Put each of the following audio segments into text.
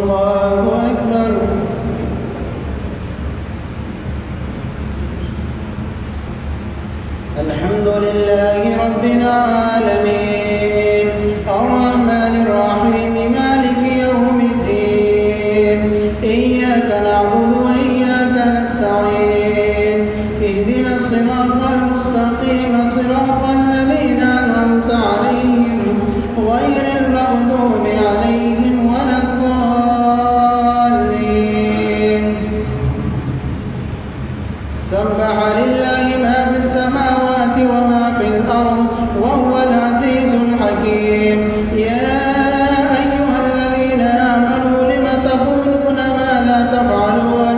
الله أكبر. الحمد لله رب العالمين الرحمن الرحيم مالك يوم الدين إياك نعبد وإياك نستعين اهدنا الصراط المستقيم صراط الذين أنعمت عليهم غير المغضوب عليهم ولا الضالين. سبح لله ما في السماوات وما في الأرض وهو العزيز الحكيم. يا أيها الذين آمنوا لم تقولون ما لا تفعلون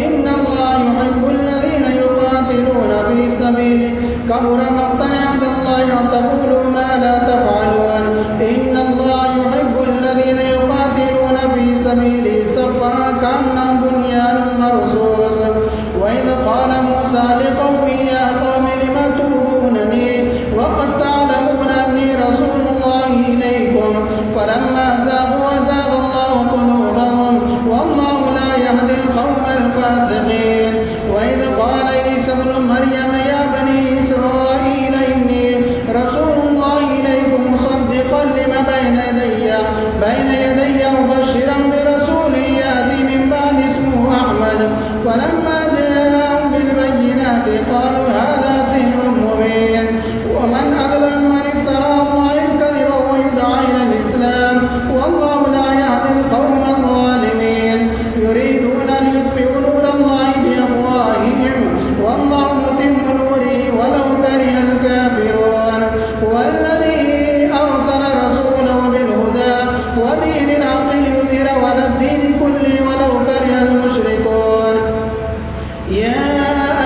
إن الله يحب الذين يقاتلون في سبيله كبر مقتا عند الله أن تقولوا ما لا تفعلون إن الله يحب الذين يقاتلون في سبيله صفا كأنهم بنيان مرصوص. وإذ قال موسى لقومه يا قوم لم تؤذونني وقد تعلمون أني رسول الله إليكم فلما زاغوا أزاغ الله قلوبهم والله لا يهدي القوم الفاسقين. وإذ قال عيسى ابن مريم يا بني إسرائيل إني رسول الله إليكم مصدقا لما بين يدي مبشرا برسول يأتي من بعد اسمه أحمد فلما جاءهم بالبينات قالوا هذا سحر مبين ومن أظلم من افترى الله الكذب ويدعى إلى الإسلام والله لا يهدي القوم الظالمين. يريدون أن يطفئوا نور الله بأفواههم والله متم نوره ولو كره الكافرون. والذي أرسل رسوله بالهدى ودين الحق ليظهره على الدين كله ولو كره المشركون. يا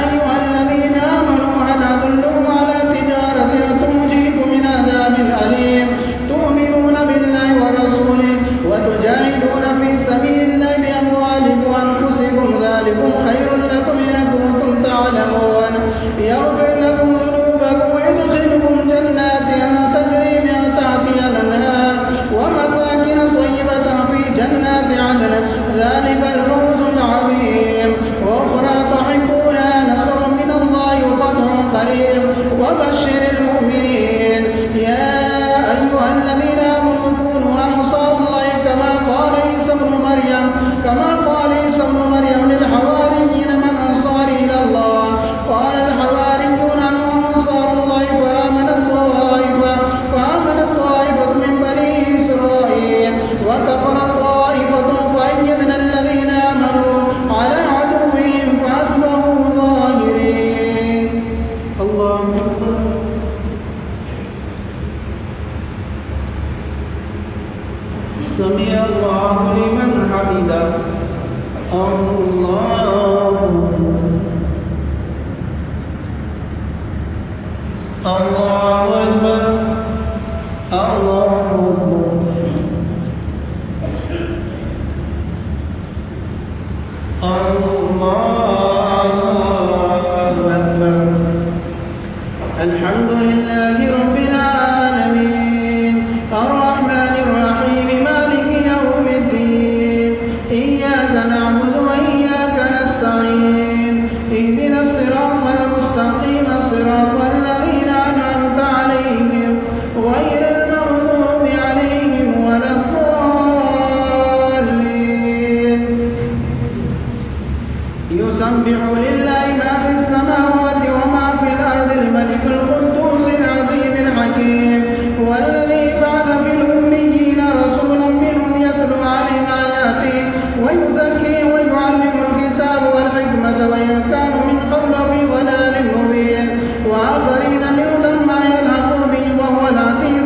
أيها الذين آمنوا هل أدلكم على تجارة تنجيكم من عذاب أليم تؤمنون بالله ورسوله وتجاهدون في سبيل الله بأموالكم وأنفسكم ذلكم خير لكم إن كنتم تعلمون. يغفر لكم ذنوبكم ويدخلكم جنات تجري من تحتها الأنهار ومساكن طيبة في جنات عدن ذلك الفوز العظيم. وأخرى تحبونها نصر من الله وفتح قريب وبشر المؤمنين. يا أيها الذين آمنوا كونوا أنصار الله كما قال عيسى ابن مريم للحواريين من أنصاري إلى الله قال الحواريون نحن أنصار الله فآمنت طائفة من بني إسرائيل وكفرت طائفة فأيدنا الذين آمنوا على عدوهم فأصبحوا ظاهرين. الله أكبر. سمع الله لمن حمده. الله أكبر. الله أكبر. الحمد لله رب العالمين الرحمن الرحيم مالك يوم الدين إياك نعبد وإياك نستعين اهدنا الصراط المستقيم صراط الذين أنعمت عليهم غير المغضوب عليهم ولا الضالين. يسبح لله ما في السماوات وما في الأرض الملك القدوس العزيز الحكيم. والذي بعث في الأميين رسولا منهم يتلو عليهم آياته ويزكيهم ويعلمهم الكتاب والحكمة وإن كانوا من قبل في ضلال مبين وآخرين منهم لما يلحقوا بهم وهو العزيز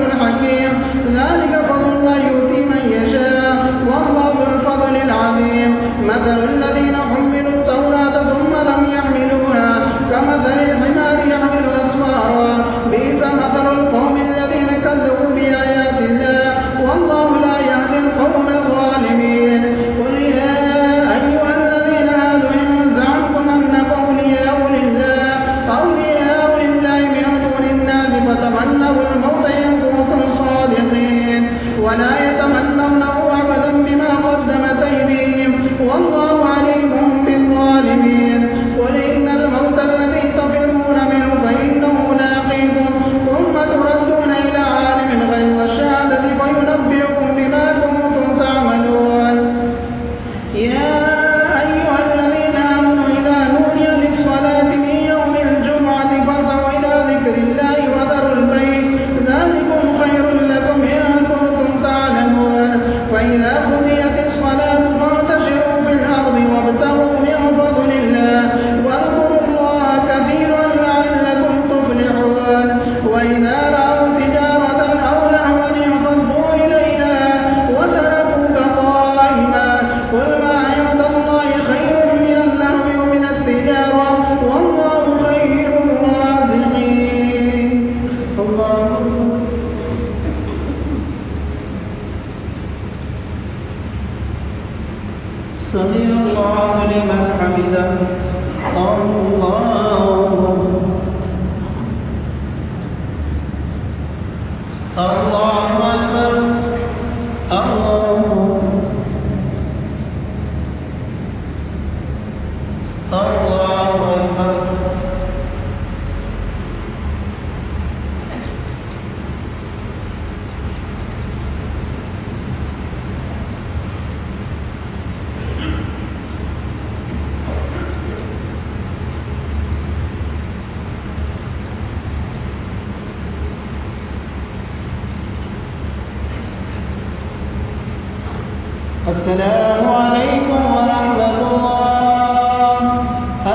السلام عليكم ورحمة الله.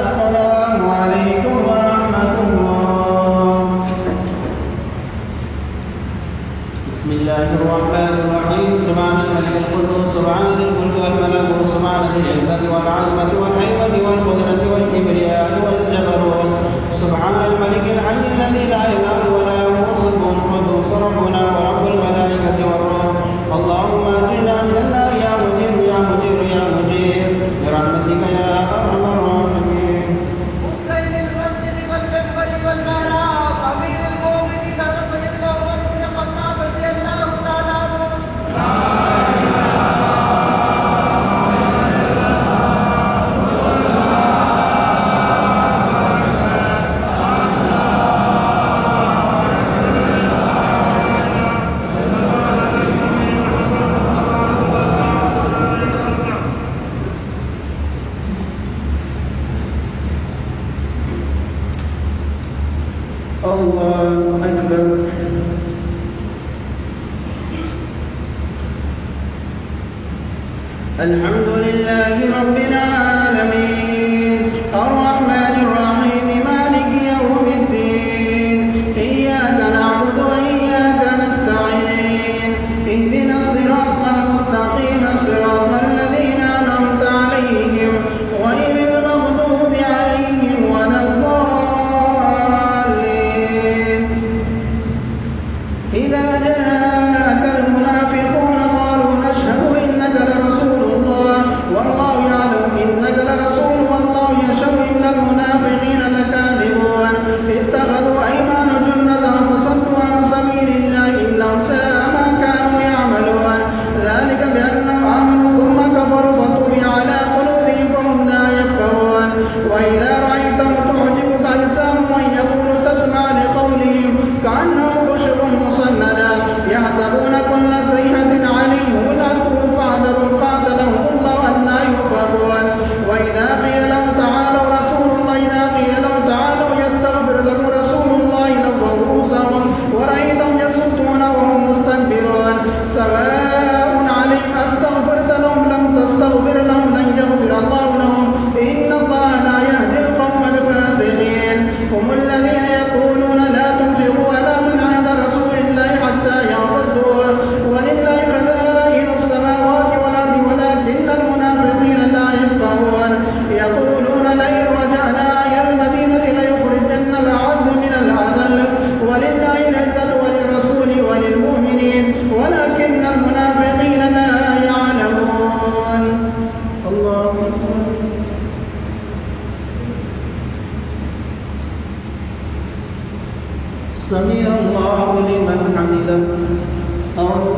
السلام عليكم ورحمة الله. بسم الله الرحمن الرحيم. سبحان الملك القدوس، سبحان ذي الملك والملكوت، سبحان ذي العزة والعظمة والهيبة والقدرة والكبرياء والجبروت، سبحان الملك الحي الذي لا ينام ولا ينقص القدوس ربنا ورب الملائكة والروح. اللهم اجرنا من النار يا مجير يا مجير يا مجير برحمتك يا ارحم الراحمين. حسين المسجد والمنبر والمحراب امير المؤمنين سيدنا عمر بن الخطاب رضي الله تعالى عنه. الله أكبر. الحمد لله رب العالمين الرحمن الرحيم مالك يوم الدين إياك نعبد وإياك نستعين اهدنا الصراط المستقيم صراط الذين أنعمت عليهم غير المغضوب عليهم ولا الضالين. إذا جاءك المنافقون قالوا نشهد إنك لرسول الله والله يعلم إنك لرسول والله يشهد إن المنافقين لكاذبون اتخذوا أيمان جنة فصدوا عن سبيل الله إنهم ساء ما كانوا يعملون ذلك بأنهم آمنوا ثم كفروا فطبع على قلوبهم فهم لا يفقهون. وإذا رأيتهم تعجبك أجسامهم وإن يقولوا تسمع لقولهم كأنهم خشب مسندة يحسبون كل صيحة عليهم العدو فاحذروا قاتلهم الله أنى يؤفكون. وإذا قيل لهم تعالوا رسول الله إذا قيل لهم تعالوا يستغفر لكم رسول الله لووا رؤوسهم ورأيتهم يصدون وهم مستكبرون. سواء عليهم أستغفرت لهم لم تستغفر لهم لن يغفر الله لهم إن الله لا يهدي القوم الفاسقين. هم الذين يقولون لا تنفقوا على من عاد رسول الله حتى ينفضوا ولله خزائن السماوات والأرض ولكن المنافقين لا يفقهون. يقولون لئن رجعنا إلى المدينة ليخرجن الأعز من الأذل ولله العزة وللرسول وللمؤمنين ولكن المنافقين لا يعلمون. الله سمع الله لمن حمده. الله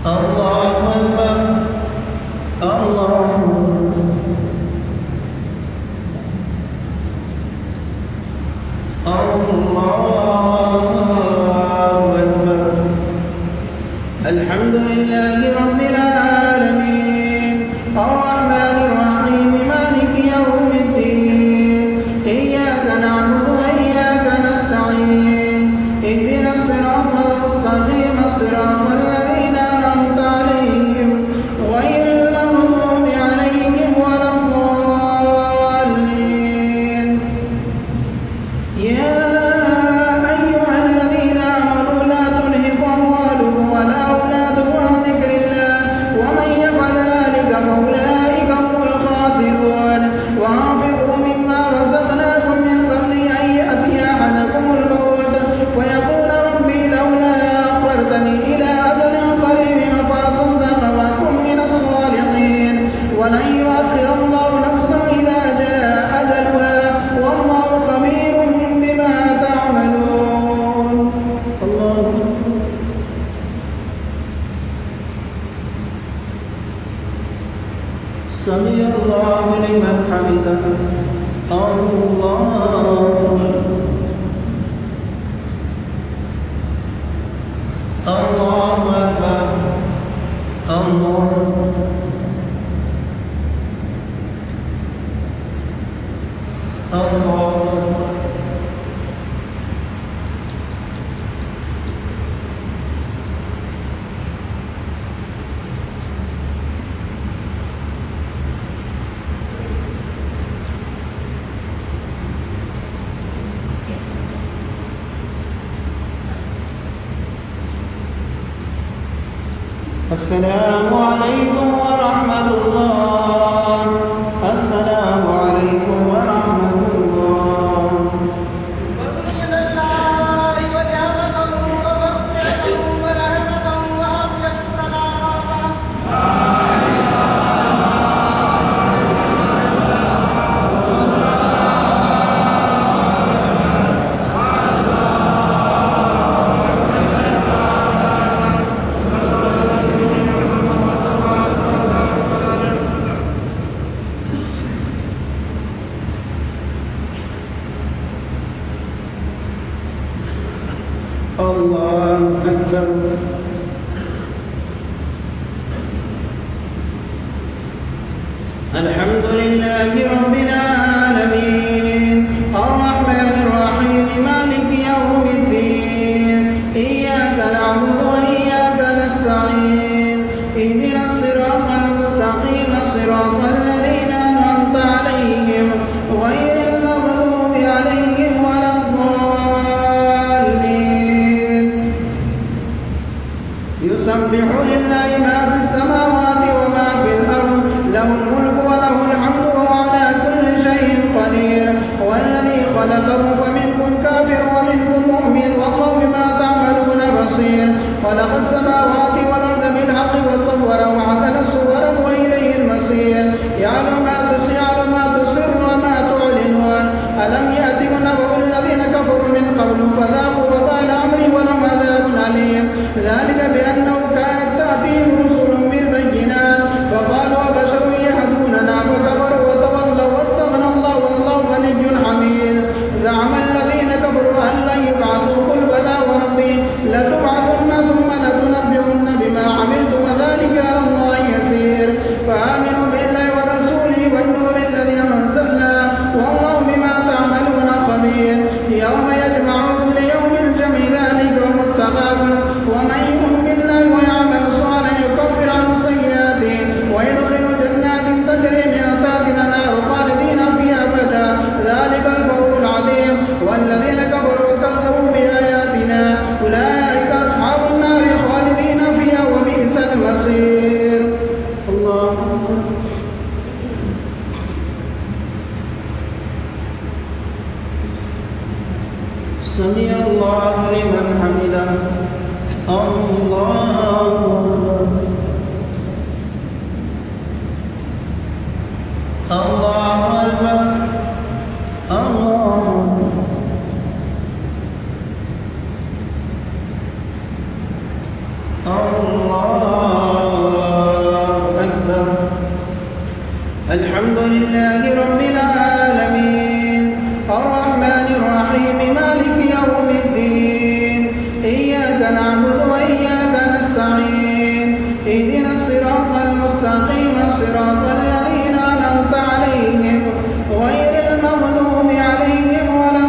الله أكبر. الله أكبر. الحمد لله رب العالمين الرحمن الرحيم مالك يوم الدين إياك نعبد وإياك نستعين اهدنا الصراط المستقيم صراط الذين أنعمت عليهم غير المغضوب عليهم ولا الضالين. يا أيها الذين آمنوا لا تلهكم أموالكم ولا أولادكم عن ذكر الله ومن يفعل ذلك فأولئك هم الخاسرون. وأنفقوا مما رزقناكم من قبل أن يأتي أحدكم الموت ويقول ربي لولا أخرتني إلى أجل قريب فأصدق وأكن من الصالحين ولن يؤخر الله نفسا إذا جاء أجلها والله خبير بما تعملون. الله سمع الله لمن حمده. الله الله أكبر. الله الله السلام عليكم ورحمة الله. السلام عليكم ورحمة الله. فضل من الله ونعمته ومغفرته ورحمته وعافية سلامة. الله أكبر. الحمد لله رب العالمين الرحمن الرحيم مالك يوم الدين إياك نعبد وإياك نستعين اهدنا الصراط المستقيم صراط الذين أنعمت عليهم غير المغضوب عليهم ولا الضالين. يسبح لله ما في السماوات وما في الأرض له الملك وله الحمد وهو على كل شيء قدير. والذي خلقه فمنكم كافر ومنكم مؤمن والله بما تعملون بصير. خلق السماوات والأرض بالحق وصوره وعدل صوره وإليه المصير. يعلم ما تسر وما تعلنون. ألم يأتكم نبأ الذين كفروا من قبل فذاقوا وبال أمري ولهم عذاب أليم. ذلك بأنه كانت تأتيهم رسل بالبينات فقالوا أبشر يهدوننا فكفروا وتولوا واستغنى الله والله غني حميد. زعم الذين كفروا أن لن يبعثوا قل بلى وربي لتبعثن ثم لتنبئن بما عملتم وذلك على الله يسير. فآمنوا بالله ورسوله والنور الذي أنزلنا والله بما تعملون خبير. يوم يجمعكم ليوم الجمع ذلك يوم التغابن. ومن يؤمن بالله ويعمل صالحا يكفر عنه سيئاته ويدخل جنات تجري من تحتها الأنهار خالدين فيها أبدا ذلك الفوز العظيم. والذين كفروا وكذبوا بآياتنا أولئك أصحاب النار خالدين فيها وبئس المصير. الله أكبر. سمع الله لمن حمده. الله أكبر. الله أكبر. الله أكبر. الحمد لله رب العالمين الرحمن الرحيم مالك يوم الدين إياك نعبد وإياك نستعين اهدنا الصراط المستقيم صراط الذين أنعمت عليهم غير المغضوب عليهم ولا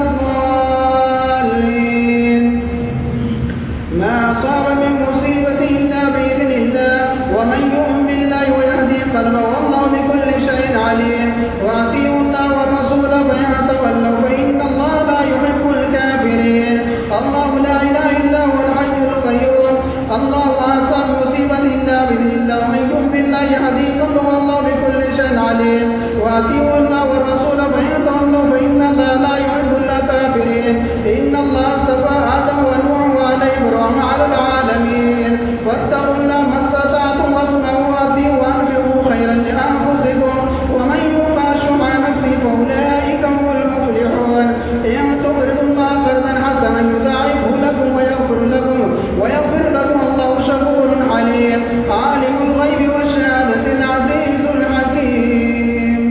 الضالين. ما أصاب من مصيبة إلا بإذن الله ومن يؤمن بالله ويهدي قلبه والله بكل شيء عليم. وأطيعوا الله والرسول فإن تولوا فإن الله لا يحب الكافرين. الله لا إله إلا هو الحي القيوم. الله أصاب مصيبة إلا بإذن الله ومن يؤمن بالله يهدي قلبه والله بكل شيء عليم. وأطيعوا الله والرسول فإن تولوا فإن الله لا يحب الكافرين. إن الله اصطفى آدم ونوح وآل إبراهيم على العالمين. واتقوا الله ما استطعتم واسمعوا وأطيعوا وأنفقوا خيرا لأنفسكم ومن يوق شح نفسه فأولئك هم المفلحون. إن تقرضوا الله قرضا حسنا يضاعفه لكم ويغفر لكم الله شكور عليم. عالم الغيب والشهادة العزيز الحكيم.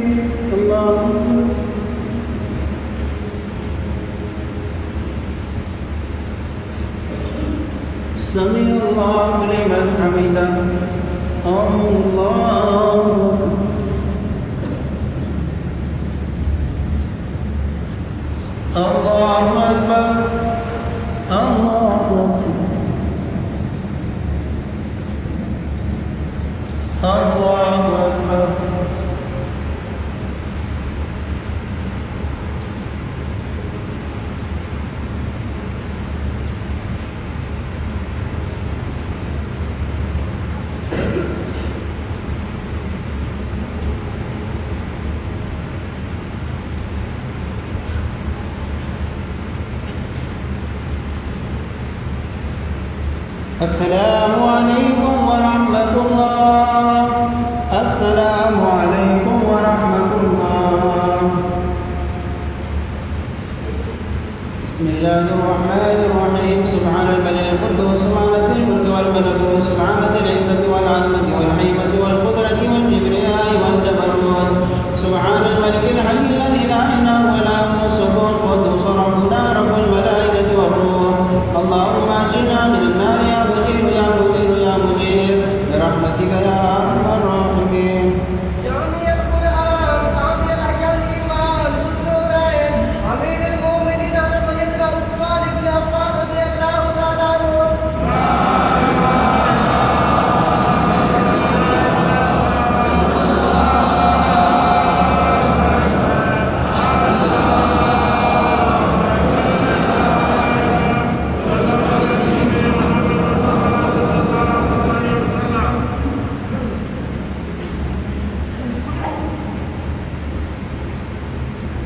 السلام عليكم ورحمة الله. السلام عليكم ورحمة الله. بسم الله الرحمن الرحيم. سبحان الملك القدوس سبحان ذي الملك والملكوت سبحان ذي العزة والعظمة والهيبة والقدرة والكبرياء والجبروت سبحان الملك الحي الذي لا إله ولا يموت القدوس ربنا رب الملائكة والروح. اللهم أجرنا من النار يا مجير يا مجير يا مجير برحمتك يا أرحم الراحمين. جامع القرآن قاضي الأحياء الإيمان والنورين أمير المؤمنين سيدنا عثمان بن عفان رضي الله تعالى عنه.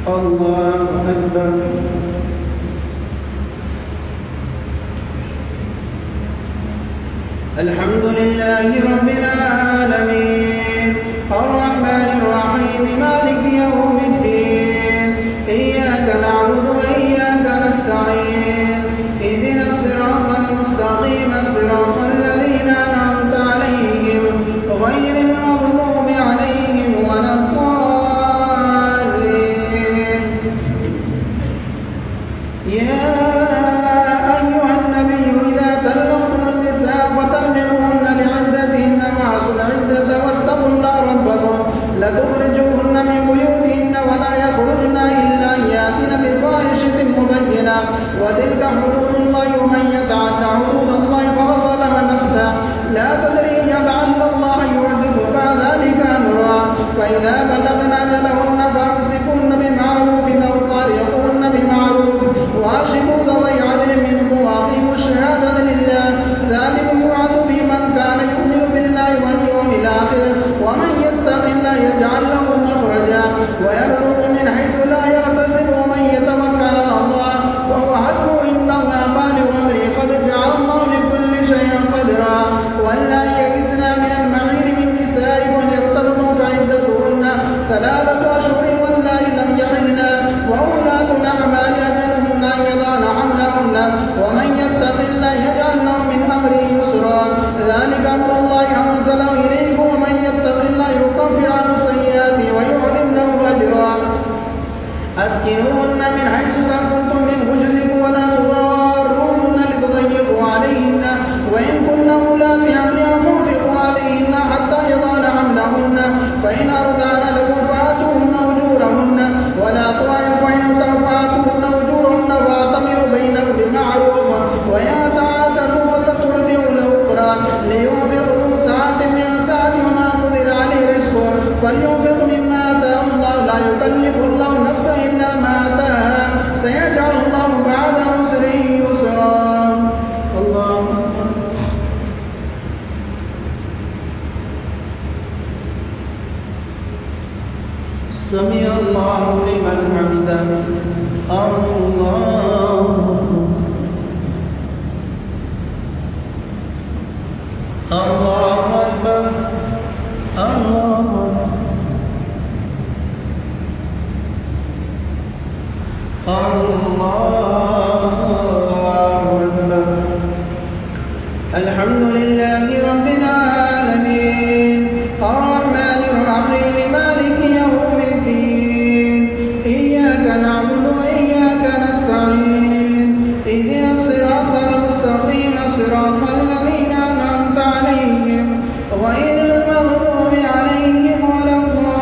الله أكبر. الحمد لله رب العالمين الرحمن الرحيم مالك يوم الدين إياك نعبد وإياك نستعين اهدنا الصراط المستقيم صراط الذين أنعمت عليهم غير المغضوب عليهم ولا الضالين. يا أيها النبي إذا طلقتم النساء فطلقوهن لعدتهن وأحصوا العدة واتقوا الله ربكم لتخرجوهن من بيوتهن ولا يخرجن إلا أن يأتين بفاحشة مبينة وتلك حدود الله ومن يتعد حدود الله فقد ظلم نفسه لا تدري لعل الله يحدث بعد ذلك أمرا. فإذا بلغن أجلهن فأمسكوهن بمعروف أو فارقوهن بمعروف وأشهدوا ذوي عدل منكم وأقيموا الشهادة لله ذلكم يوعظ به من كان يؤمن بالله واليوم الآخر ومن يتق الله يجعل له مخرجا ويرزق من حيث لا يحتسب ومن يتوكل على الله وهو حسبه إن الله بالغ أمره قد جعل الله لكل شيء قدرا. واللائي يئسن من المحيض من نسائكم إن ارتبتم فعدتهن 3 أشهر واللائي لم يحضن وأولاة الأحمال أجلهن أن يضعن حملهن ومن يتق الله يجعل له من أمره يسرا. ذلك أمر الله أنزله إليكم ومن يتق الله يكفر عنه سيئاته ويعظم له أجرا. أسكنوهن من حيث سكنتم من وجدكم ولا تضاروهن لتضيقوا عليهن وإن كن أولات حمل فانفقوا عليهن حتى يضعن حملهن فإن أرضعن لكم فآتوهن أجورهن ولا فآتوهن أجورهن واعتمروا بينكم بمعروف ويا تعاسروا فسترضع له أخرى لينفق ذو سعة من سعته وما قدر عليه رزقه فلينفق مما آتاه الله لا يكلف الله نفسا إلا ما آتاها سيجعل الله بعد عسر يسرا. الله سمع الله لمن حمده. الله الله أكبر. الله أكبر. الحمد لله رب العالمين الرحمن الرحيم مالك يوم الدين إياك نعبد وإياك نستعين اهدنا الصراط المستقيم صراط الذين أنعمت عليهم غير المغضوب عليهم ولا الضالين.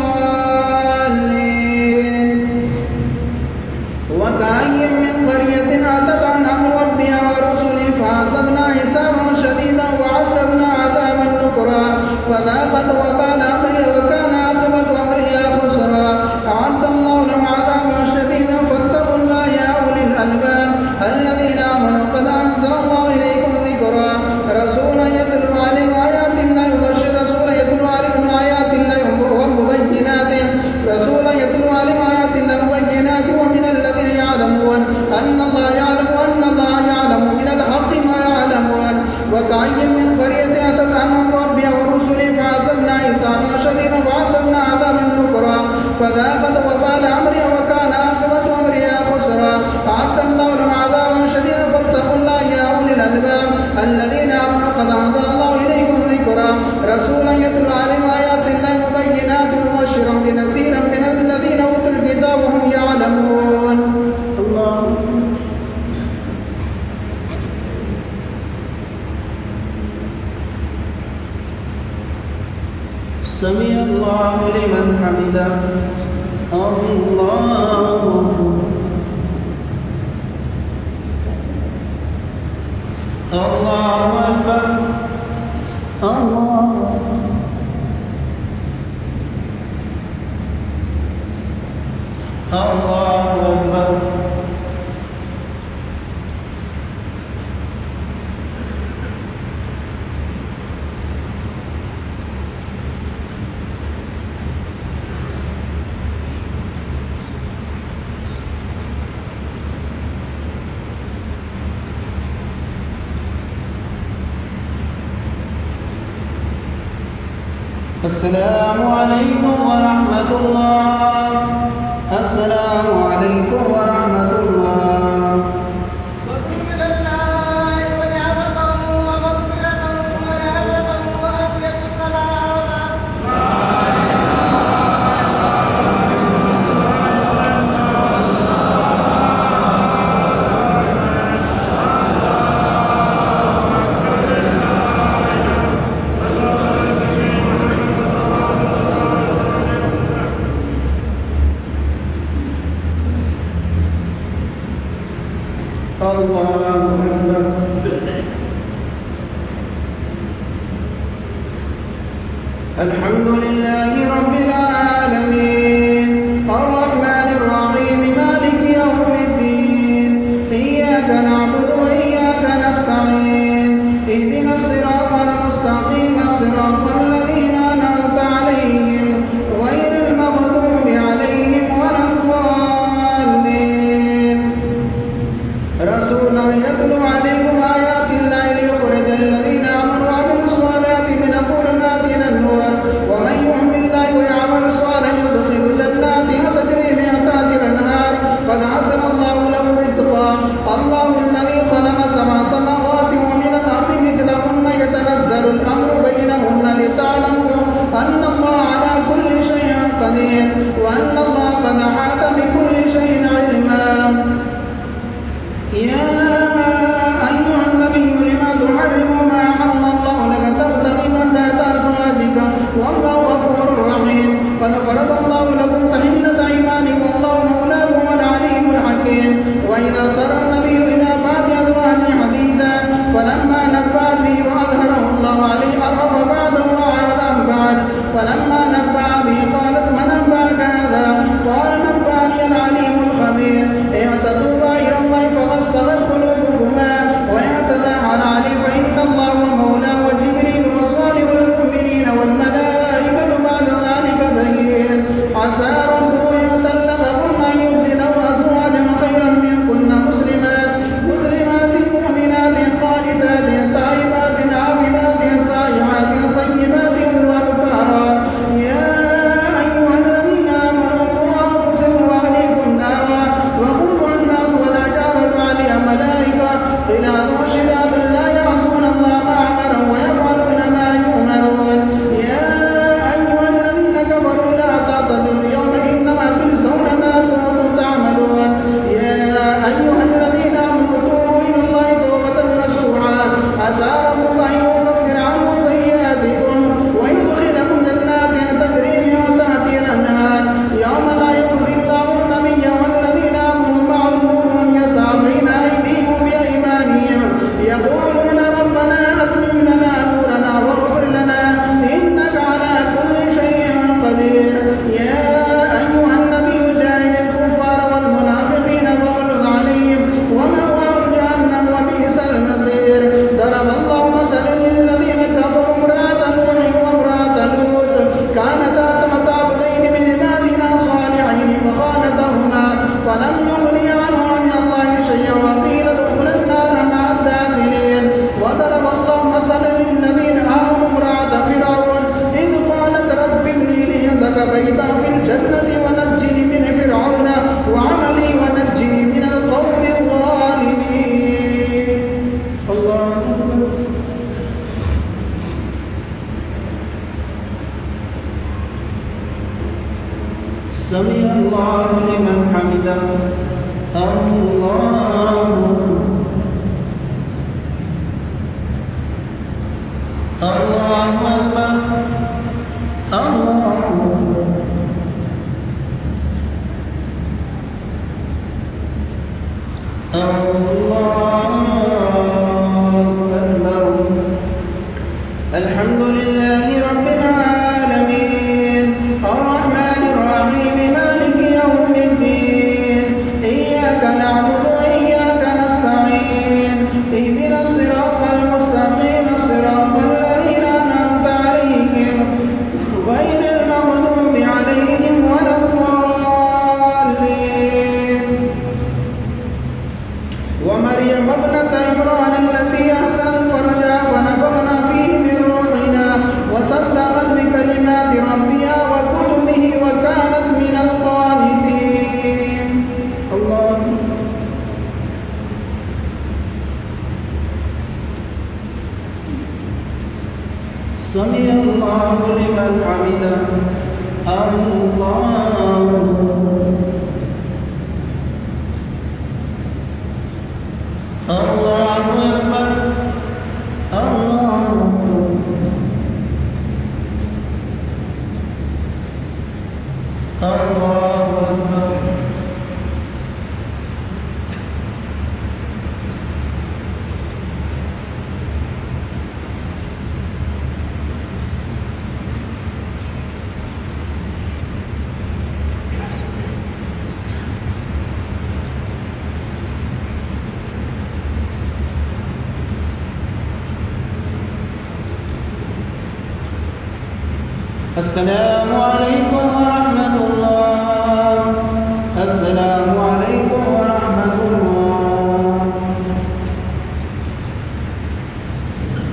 وكأي من قرية عتت عن أمر ربها ورسله فحاسبنا حسابا شديدا وعذبنا عذابا نكرا حمده الله أكبر الله أكبر السلام عليكم ورحمة الله السلام عليكم ورحمة الله وقيل الله ونعمته ومغفرته ورحمته وعافية سلامة الله أكبر الحمد لله رب العالمين الرحمن الرحيم مالك يوم الدين إياك نعبد وإياك نستعين اهدنا الصراط المستقيم صراط الذين أنعمت عليهم غير المغضوب عليهم ولا الضالين رسولا يتلو عليكم آيات الله ليخرج الذين آمنوا وعملوا الصالحات من الظلمات إلى النور ومن يؤمن بالله ويعمل صالحا يدخل جنات تجري من تحتها الأنهار قد حسن الله له رزقا الله الذي خلق سبع سماوات ومن الأرض مثلهن يتنزل الأمر بينهن لتعلموا أن الله على كل شيء قدير وأن الله قد أحاط بكل شيء علما يا أيها النبي لما تحرم ما أحل الله لك تبتغي مرضات أزواجك والله غفور رحيم قد فرض الله لكم تحلة أيمانكم والله مولاكم العليم الحكيم وإذا سر النبي إلى بعض أزواجه حديثا فلما نبأت به وأظهره الله عليه عرف بعضه وأعرض عن بعض فلما نبأ به قالت من أنبأك هذا قال نبأني العليم الخبير إن تتوبا إلى الله فقد صغت قلوبكما وإن تداهر عليه فإن الله مولاه وجبريل وصالح المؤمنين والملائكة بعد ذلك ظهير عسى ربه إن طلقكن أن يبدله أزواجا خيرا منكن مسلمات مؤمنات قانتات تائبات عابدات سائحات طيبات وأبكارا يا أيها الذين آمنوا قوا أنفسكم وأهليكم نارا وقودها الناس والحجارة عليها ملائكة غلاظ شداد لا يعصون الله ما أمرهم ويفعلون ما يؤمرون يا أيها الذين كفروا لا تعتذروا اليوم إنما تجزون ما كنتم تعملون يا أيها الذين آمنوا توبوا إلى الله توبة نصوحا عسى ربكم أن يكفر عنكم سيئاتكم ويدخلكم جنات تجري من تحتها الأنهار يوم لا يخزي الله النبي والذين آمنوا معه نورهم يسعى بين أيديهم بأيمانهم يقولون ربنا أتمم لنا نورنا واغفر لنا إنك على كل شيء قدير يا أيها النبي جاهد الكفار والمنافقين واغلظ عليهم ومأواهم جهنم وبئس المصير ضرب الله مثلا للذين كفروا امرأة نوح وامرأة لوط كانتا تحت عبدين من عبادنا صالحين فخانتهما فلم يغني عنهما من الله شيئا وقيل ادخلا النار مع الداخلين وضرب الله مثلا للذين آمنوا امرأة فرعون إذ قالت رب ابن لي عندك بيتا في الجنة ونجني من فرعون وعملي ونجني من القوم الظالمين الله أكبر سمع الله لمن حمده الله أكبر الله أكبر السلام عليكم ورحمة الله. السلام عليكم ورحمة الله.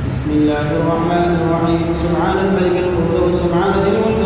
بسم الله الرحمن الرحيم. سبحان الملك القدوس سبحان ذي الملك